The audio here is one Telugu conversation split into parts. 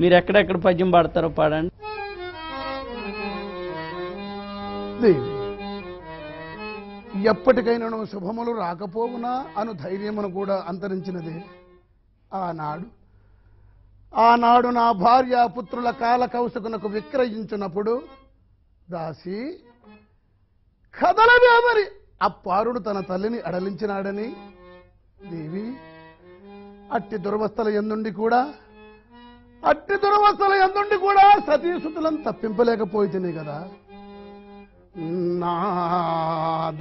మీరు ఎక్కడెక్కడ పద్యం పాడతారో పాడండి. ఎప్పటికైనా శుభములు రాకపోవునా అను ధైర్యమును కూడా అంతరించినదే. ఆనాడు నా భార్య పుత్రుల కాలకౌశకునకు విక్రయించినప్పుడు దాసి కదలవేమని అప్పారుడు తన తల్లిని అడలించినాడని. దేవి అట్టి దురవస్థల యందుండి కూడా సతీసుతులను తప్పింపలేకపోయితేనే కదా నా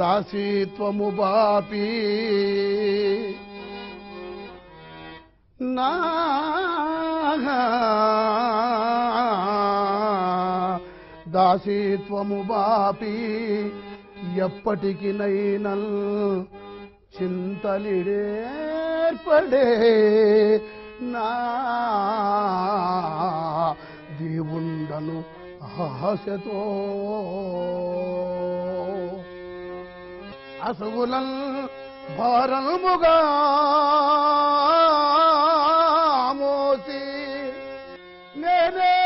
దాసీత్వము బాపి నా దాసీత్వము బాపి ఎప్పటికి నైనల్ చింతలిడేర్పడే నా దేవుండను ఆశతో అసువులం భారముగా మోసి నేనే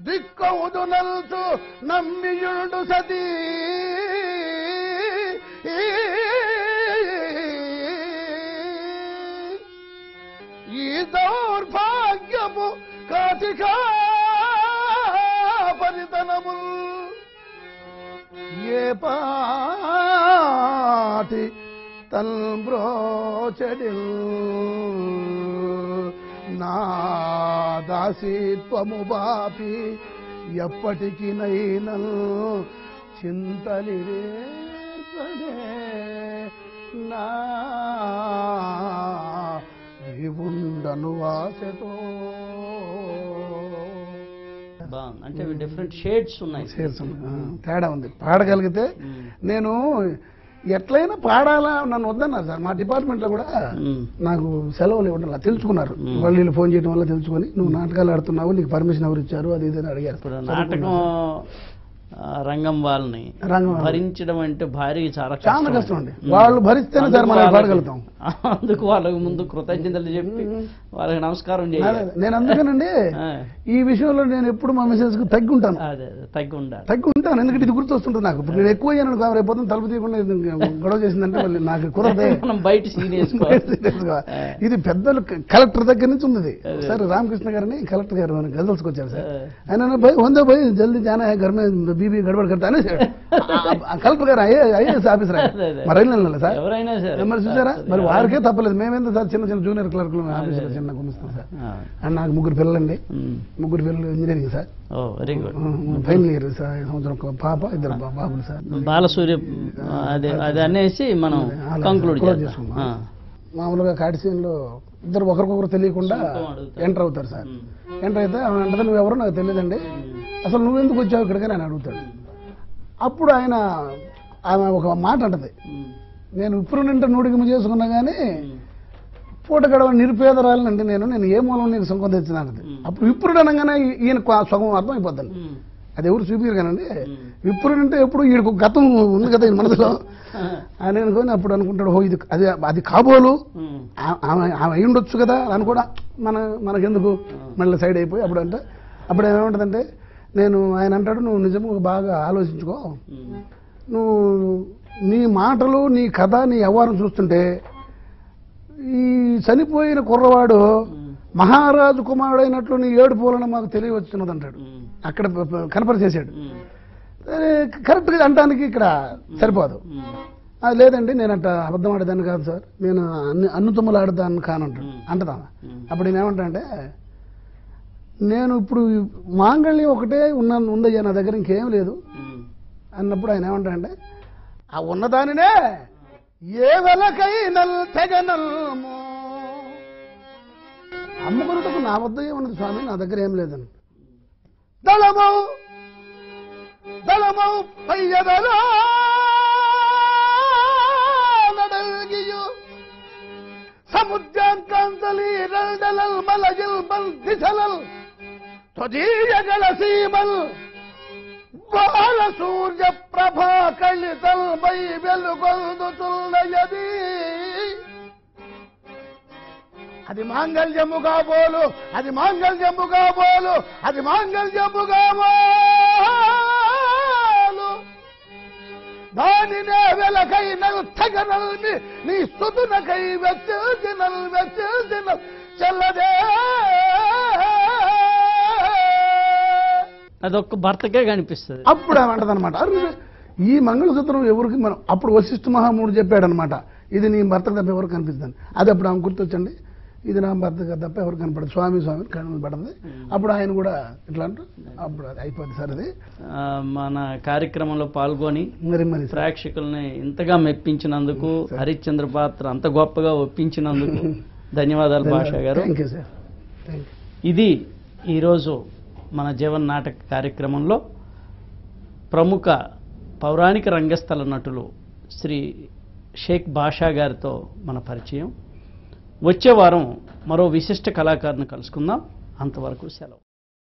దిక్కవుదు నల్చు నమ్మియుడు సతీ ఈ దౌర్భాగ్యము కాటికా పరితనము ఏ పాటి తల్బ్రోచడి నా దాసీత్వము బాపి ఎప్పటికి నైనల్ చింతలిరేర్పడే నా దేవుండను ఆశతో. అంటే డిఫరెంట్ షేడ్స్ ఉన్నాయి, తేడా ఉంది. పాడగలిగితే నేను ఎట్లయినా పాడాలా నన్ను వద్దన్నారు సార్. మా డిపార్ట్మెంట్లో కూడా నాకు సెలవులు ఇవ్వడం తెలుసుకున్నారు. వాళ్ళు ఫోన్ చేయడం వల్ల తెలుసుకొని నువ్వు నాటకాలు ఆడుతున్నావు, నీకు పర్మిషన్ ఎవరు ఇచ్చారు అది ఇది అని అడిగారు. నాటకం రంగం వాళ్ళని భరించడం అంటే భారీ చాలా కష్టం అండి. వాళ్ళు భరిస్తేనే సార్ మనం పాడగలుగుతాం. అందుకు వాళ్ళకి ముందు కృతజ్ఞతలు చెప్పి వాళ్ళకి నమస్కారం చేయాలి. నేను అందుకేనండి ఈ విషయంలో నేను ఎప్పుడు మా మెసేజ్ కు తగ్గి ఉంటాను. ఎందుకంటే ఇది గుర్తొస్తుంటుంది నాకు. ఇప్పుడు నేను ఎక్కువ అయ్యాను రేపు తలుపు తీయకుండా గొడవ చేసిందంటే మళ్ళీ నాకు కుదరదే. బయట సీరియస్ ఇది పెద్దలు కలెక్టర్ దగ్గర నుంచి ఉంది. సార్ రామకృష్ణ గారిని కలెక్టర్ గారు గజల్స్కి వచ్చారు సార్. ఆయన వందో పోయి జల్దీ జానా घर में बीबी गड़बड़ करता है కలెక్టర్ గారు ఐఏఎస్ ఆఫీసర్ మరి సార్ మరి చూసారా. మరి వారికే తప్పలేదు, మేమేంత సార్ చిన్న చిన్న జూనియర్ క్లర్క్లు ఆఫీసర్ చిన్న గుమిస్తాం సార్. అండ్ నాకు ముగ్గురు పిల్లలండి, ముగ్గురు పిల్లలు engineering sir, final year sir, సంవత్సరం పాప, ఇద్దరు బాబులు సార్. బాలసూర్య అది అనేసి మనం కంక్లూడ్ చేసుకున్నాం. మామూలుగా కాటిసీన్లో ఇద్దరు ఒకరికొకరు తెలియకుండా ఎంటర్ అవుతారు సార్. ఎంటర్ అయితే ఆమె అంటే నువ్వెవరో నాకు తెలియదండి, అసలు నువ్వెందుకు వచ్చావు ఇక్కడికి ఆయన అడుగుతాడు. అప్పుడు ఆమె ఒక మాట అంటది, నేను ఇప్పుడు నింట నూడికి చేసుకున్నా కానీ పూట గడవ నిరుపేదరాలనండి నేను ఏ మూలం నీకు సుఖం తెచ్చినానది. అప్పుడు ఇప్పుడు అనగానే ఈయన సుఖం అర్థం అయిపోద్దండి. అది ఎవరు చూపిరు కానండి. ఇప్పుడు అంటే ఎప్పుడు ఈయనకు గతం ఉంది కదా ఈ మనసులో అని అనుకొని అప్పుడు అనుకుంటాడు, ఓ ఇది అది కాబోలు ఆమె అయి ఉండొచ్చు కదా అని కూడా మనకెందుకు మళ్ళీ సైడ్ అయిపోయి అప్పుడు ఏమేమంటుందంటే ఆయన అంటాడు, నువ్వు నిజంగా బాగా ఆలోచించుకో, నువ్వు నీ మాటలు నీ కథ నీ వ్యవహారం చూస్తుంటే ఈ చనిపోయిన కుర్రవాడు మహారాజు కుమారుడైనట్లు నీ ఏడు పూలను మాకు తెలియవచ్చున్నది అంటాడు. అక్కడ కనపరిచేసాడు. కరెక్ట్గా అంటానికి ఇక్కడ సరిపోదు. అది లేదండి నేను అంట అబద్ధం ఆడేదాన్ని కాదు సార్, నేను అన్నుతుమ్మలు ఆడదాన్ని కానంటాడు అంటదా. అప్పుడు నేనేమంటా అంటే నేను ఇప్పుడు మాంగళ్యం ఒకటే ఉందయ్యా నా దగ్గర ఇంకేం లేదు అన్నప్పుడు ఆయన ఏమంటాడంటే ఆ ఉన్నదానినే ఏ వెలకైనల్ తెగనల్మో అమ్ముకున్నట్టుకు నా వద్ద ఏమన్నది స్వామి, నా దగ్గర ఏం లేదని. దళమౌ పయ్యదలా నడల్గియు సముద్రాంకాంతలి రల్డలల్ మలజిల్ బల్ దిశలల్ త్వదీయగల సీమల్ బాల సూర్య ప్రభా కళితల్ బై వెలుగొల్దు తుల్లయది అది మాంగళ్యము కాబోలు, అది మాంగళ్యము కాబోలు, అది మాంగళ్యము కాబోలు. దానినే వెలకై నల్తగనల్ని నీ స్తుతునకై వెచ్చల్సినల్ చల్లదే. అదొక్క భర్తకే కనిపిస్తుంది. అప్పుడు ఏమంటదనమాట, ఈ మంగళసూత్రం ఎవరికి మనం అప్పుడు వశిష్ఠ మహాముడు చెప్పాడనమాట, ఇది నీ భర్తకు తప్ప ఎవరికి కనిపిస్తుంది. అది అప్పుడు ఆమె గుర్తొచ్చండి, ఇది నా భర్తకు తప్ప ఎవరు కనపడదు, స్వామి కనపడుతుంది. అప్పుడు ఆయన కూడా ఇట్లా అంటూ అప్పుడు అది అయిపోద్ది సార్. అది మన కార్యక్రమంలో పాల్గొని మరి ప్రేక్షకుల్ని ఇంతగా మెప్పించినందుకు, హరిశ్చంద్ర పాత్ర అంత గొప్పగా ఒప్పించినందుకు ధన్యవాదాలు భాషా గారు. Thank you sir. ఇది ఈరోజు మన జీవన్ నాటక కార్యక్రమంలో ప్రముఖ పౌరాణిక రంగస్థల నటులు శ్రీ షేక్ భాషా గారితో మన పరిచయం. వచ్చే వారం మరో విశిష్ట కళాకారుని కలుసుకుందాం. అంతవరకు సెలవు.